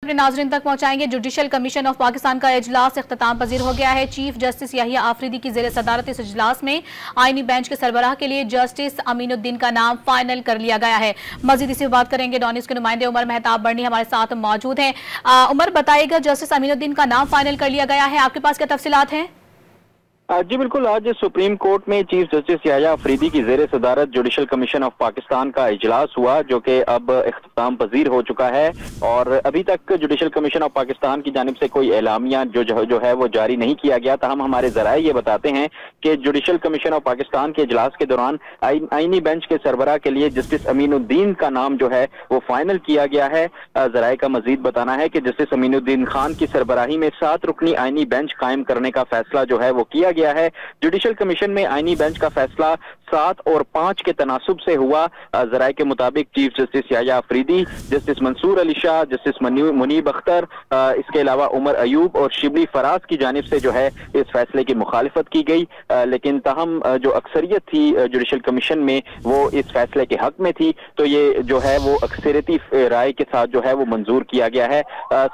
अपने नाज़रीन तक पहुंचाएंगे। जुडिशल कमीशन ऑफ पाकिस्तान का इजलास इख्तिताम पजीर हो गया है। चीफ जस्टिस याहिया आफरीदी की जेर सदारत इस इजलास में आईनी बेंच के सरबराह के लिए जस्टिस अमीनुद्दीन का नाम फाइनल कर लिया गया है। मजीद इसी बात करेंगे। डॉनिस के नुमाइंदे उमर मेहताब बर्नी हमारे साथ मौजूद हैं। उमर, बताइएगा, जस्टिस अमीनुद्दीन का नाम फाइनल कर लिया गया है, आपके पास क्या तफसीलात हैं? जी बिल्कुल, आज सुप्रीम कोर्ट में चीफ जस्टिस याहिया अफरीदी की जेर सदारत जुडिशल कमीशन ऑफ पाकिस्तान का इजलास हुआ, जो कि अब इख्तिताम पजीर हो चुका है। और अभी तक जुडिशल कमीशन ऑफ पाकिस्तान की जानिब से कोई एलामिया जो है वो जारी नहीं किया गया। ताहम हमारे जराए ये बताते हैं कि जुडिशल कमीशन ऑफ पाकिस्तान के इजलास के दौरान आईनी बेंच के सरबराह के लिए जस्टिस अमीनुद्दीन का नाम जो है वो फाइनल किया गया है। जराए का मजीद बताना है कि जस्टिस अमीनुद्दीन खान की सरबराही में 7 रुकनी आईनी बेंच कायम करने का फैसला जो है वो किया गया है। जुडिशल कमीशन में आईनी बेंच का फैसला 7 और 5 के तनासुब से हुआ। जराए के मुताबिक chief justice Yahya Afridi, justice Mansoor Ali Shah, justice Munib Akhtar, इसके अलावा उमर अयूब और शिबली फराज की जानिब से जो है इस फैसले की मुखालिफत की गई। लेकिन ताहम जो अक्सरियत थी जुडिशल कमीशन में वो इस फैसले के हक में थी, तो ये जो है वो अक्सरियती राय के साथ जो है वो मंजूर किया गया है।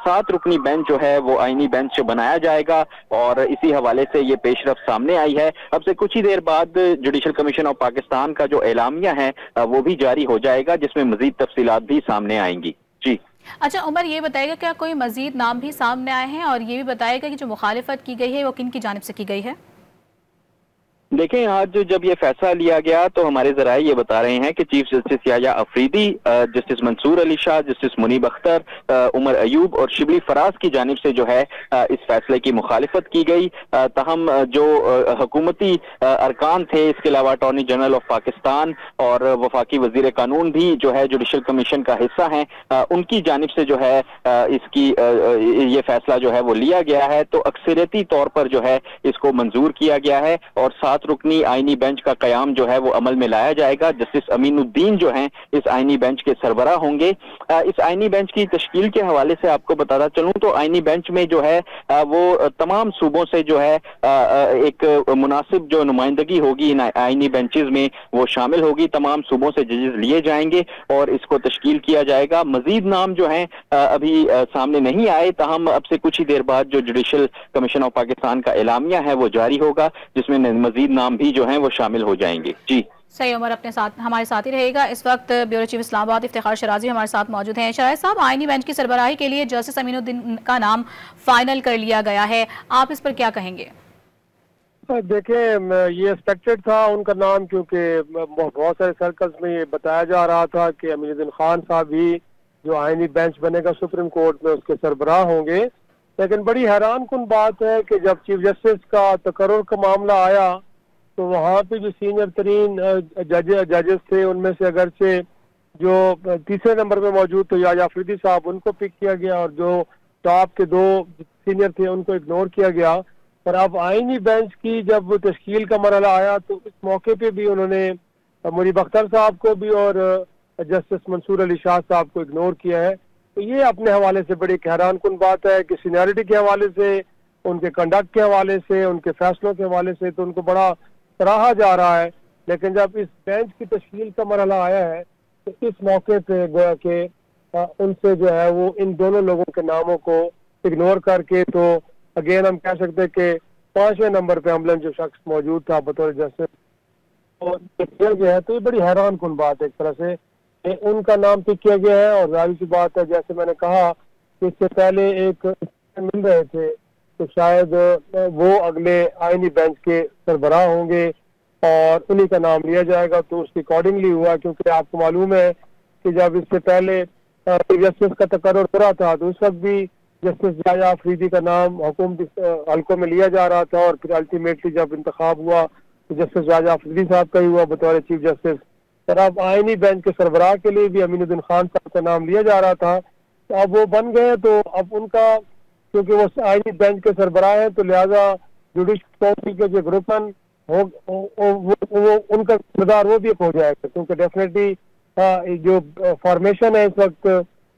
7 रुकनी बेंच जो है वो आईनी बेंच बनाया जाएगा और इसी हवाले से ये पेशरफ सामने आई है। अब से कुछ ही देर बाद जुडिशल कमीशन ऑफ पाकिस्तान का जो एलामिया है वो भी जारी हो जाएगा, जिसमें मजीद तफसीलात भी सामने आएंगी। जी अच्छा उमर, ये बताएगा क्या कोई मजीद नाम भी सामने आए हैं, और ये भी बताएगा कि जो मुखालिफत की गई है वो किन की जानिब से की गई है? देखें, आज जब ये फैसला लिया गया तो हमारे जराए ये बता रहे हैं कि chief justice Yahya Afridi, justice Mansoor Ali Shah, justice Munib Akhtar, Umar Ayub और शिबली फराज की जानिब से जो है इस फैसले की मुखालिफत की गई। ताहम जो हुकूमती अरकान थे, इसके अलावा अटॉर्नी जनरल ऑफ पाकिस्तान और वफाकी वजीर कानून भी जो है जुडिशल कमीशन का हिस्सा हैं, उनकी जानिब से जो है इसकी ये फैसला जो है वो लिया गया है। तो अक्सरियती तौर पर जो है इसको मंजूर किया गया है और 7 रुकनी आईनी बेंच का कयाम जो है वो अमल में लाया जाएगा। जस्टिस अमीनुद्दीन जो हैं इस आईनी बेंच के सरबराह होंगे। इस आईनी बेंच की तश्कील के हवाले से आपको बताता चलूं तो आईनी बेंच में जो है वो तमाम सूबों से जो है एक मुनासिब जो नुमाइंदगी होगी इन आईनी बेंचेस में वो शामिल होगी। तमाम सूबों से जजेस लिए जाएंगे और इसको तश्कील किया जाएगा। मजीद नाम जो है अभी सामने नहीं आए, ताहम अब से कुछ ही देर बाद जो जुडिशल कमीशन ऑफ पाकिस्तान का एलामिया है वो जारी होगा, जिसमें मजीद नाम भी जो हैं वो शामिल हो जाएंगे। जी सही, उमर अपने साथ हमारे साथ ही रहेगा। इस वक्त ब्यूरो चीफ इस्लामाबाद इफ्तिखार शराजी हमारे साथ मौजूद हैं। शराजी साहब, आईनी बेंच की सरबराही के लिए जस्टिस अमीनुद्दीन का नाम फाइनल कर लिया गया है, आप इस पर क्या कहेंगे? देखें, ये एक्सपेक्टेड था उनका नाम, क्योंकि बहुत सारे सर्कल्स में ये बताया जा रहा था कि अमीनुद्दीन खान साहब भी जो आईनी बेंच बनेगा सुप्रीम कोर्ट में उसके सरबराह होंगे। लेकिन बड़ी हैरान कुन बात है कि जब चीफ जस्टिस का तकर्रुर का मामला आया तो वहाँ पे जो सीनियर तरीन जजेस थे उनमें से अगरचे जो तीसरे नंबर पे मौजूद थे याहिया अफरीदी साहब, उनको पिक किया गया और जो टॉप के 2 सीनियर थे उनको इग्नोर किया गया। पर अब आईनी बेंच की जब तश्कील का मरहला आया तो इस मौके पे भी उन्होंने मुनीब अख्तर साहब को भी और जस्टिस मंसूर अली शाह साहब को इग्नोर किया है। तो ये अपने हवाले से बड़ी हैरान कुन बात है कि सीनियरिटी के हवाले से, उनके कंडक्ट के हवाले से, उनके फैसलों के हवाले से तो उनको बड़ा सराहा जा रहा है। लेकिन जब इस बेंच की तश्कील का मरहला आया है तो इस मौके पे गोया के उनसे जो है वो इन दोनों लोगों के नामों को इग्नोर करके, तो अगेन हम कह सकते हैं कि 5वें नंबर पे अमलन जो शख्स मौजूद था बतौर जस्टिस और जो है, तो ये बड़ी हैरान कुन बात है एक तरह से उनका नाम पिक किया गया है। और जाहिर सी बात है, जैसे मैंने कहा कि इससे पहले एक मिल रहे थे तो शायद वो अगले आईनी बेंच के सरबराह होंगे और उन्हीं का नाम लिया जाएगा। तो उसके अकॉर्डिंगली हुआ, क्योंकि आपको मालूम है कि जब इससे पहले जस्टिस का तकर्रुर हो रहा था तो उस वक्त भी जस्टिस याहिया अफरीदी का नाम हुकूमती हल्कों में लिया जा रहा था और फिर अल्टीमेटली जब इंतखाब हुआ तो जस्टिस याहिया अफरीदी साहब का ही हुआ बतौर चीफ जस्टिस। पर अब आईनी बेंच के सरबराह के लिए भी अमीनुद्दीन खान साहब का नाम लिया जा रहा था, तो अब वो बन गए। तो अब उनका, क्योंकि वो आईनी बेंच के सरबराह है, तो लिहाजा जुडिशल काउंसिल के जो ग्रुपन वो उनका किरदार वो भी एक हो जाएगा, क्योंकि डेफिनेटली जो फॉर्मेशन है इस वक्त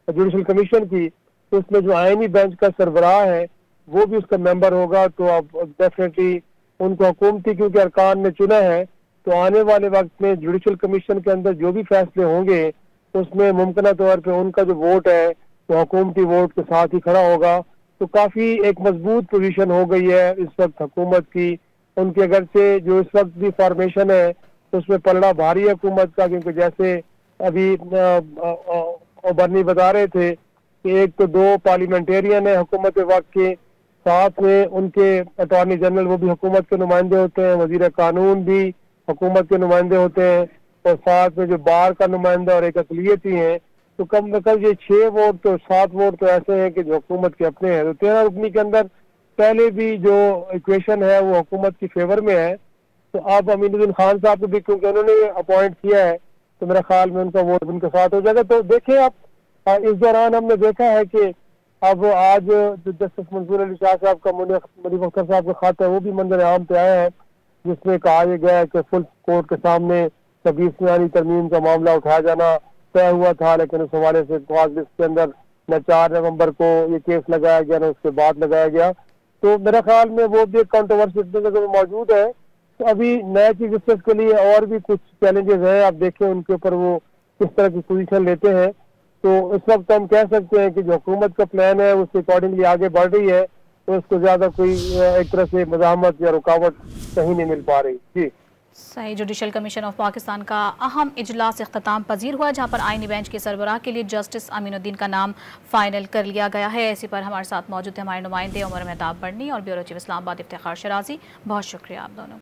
जुडिशल कमीशन की, तो उसमें जो आईनी बेंच का सरबराह है वो भी उसका मेंबर होगा। तो अब डेफिनेटली उनको हुकूमती क्योंकि अरकान ने चुना है, तो आने वाले वक्त में जुडिशल कमीशन के अंदर जो भी फैसले होंगे उसमें मुमकिन तौर पे उनका जो वोट है वो हुकूमती वोट के साथ ही खड़ा होगा। तो काफी एक मजबूत पोजीशन हो गई है इस वक्त हुकूमत की। उनके अगरचे जो इस वक्त भी फॉर्मेशन है उसमें पलड़ा भारी है हुकूमत का, क्योंकि जैसे अभी बर्नी बता रहे थे कि एक तो 2 पार्लियामेंटेरियन है हुकूमत वक्त के, साथ में उनके अटॉर्नी जनरल वो भी हुकूमत के नुमाइंदे होते हैं, वजीर कानून भी हुकूमत के नुमाइंदे होते हैं, और साथ में जो बार का नुमाइंदा और एक अकलियत ही है। तो कम से कम ये 6 वोट तो 7 वोट तो ऐसे हैं कि जो हुकूमत के अपने हैं। तो 13 रुकनी के अंदर पहले भी जो इक्वेशन है वो हुकूमत की फेवर में है। तो अब अमीनुद्दीन खान साहब को भी क्योंकि उन्होंने अपॉइंट किया है तो मेरे ख्याल में उनका वोट उनके साथ हो जाएगा। तो देखिए अब इस दौरान हमने देखा है कि अब आज जो जस्टिस मंसूर अली शाह साहब का मुनीफ अख्तर साहब का खत है वो भी मंजर आम पे आया है, जिसमें कहा गया है कि फुल कोर्ट के सामने 26 मियानी तरमीम का मामला उठाया जाना तय हुआ था, लेकिन उस हवाले से के अंदर न 4 नवंबर को ये केस लगाया गया न उसके बाद लगाया गया। तो मेरे ख्याल में वो भी एक कंट्रोवर्सी मौजूद है। तो अभी नए चीफ जस्टिस के लिए और भी कुछ चैलेंजेस हैं, आप देखें उनके ऊपर वो किस तरह की पोजीशन लेते हैं। तो इस वक्त हम कह सकते हैं कि जो हुकूमत का प्लान है उसके अकॉर्डिंगली आगे बढ़ रही है, तो उसको ज्यादा कोई एक तरह से मज़ाहमत या रुकावट कहीं नहीं मिल पा रही। जी सही। जुडिशल कमीशन ऑफ पाकिस्तान का अहम इजलास इख्तिताम पजीर हुआ, जहां पर आईनी बेंच के सरबराह के लिए जस्टिस अमीनुद्दीन का नाम फाइनल कर लिया गया है। इसी पर हमारे साथ मौजूद है हमारे नुमाइंदे उमर मेहताब बर्नी और ब्यूरो चीफ इस्लामाबाद इफ्तिखार शराजी। बहुत शुक्रिया आप दोनों।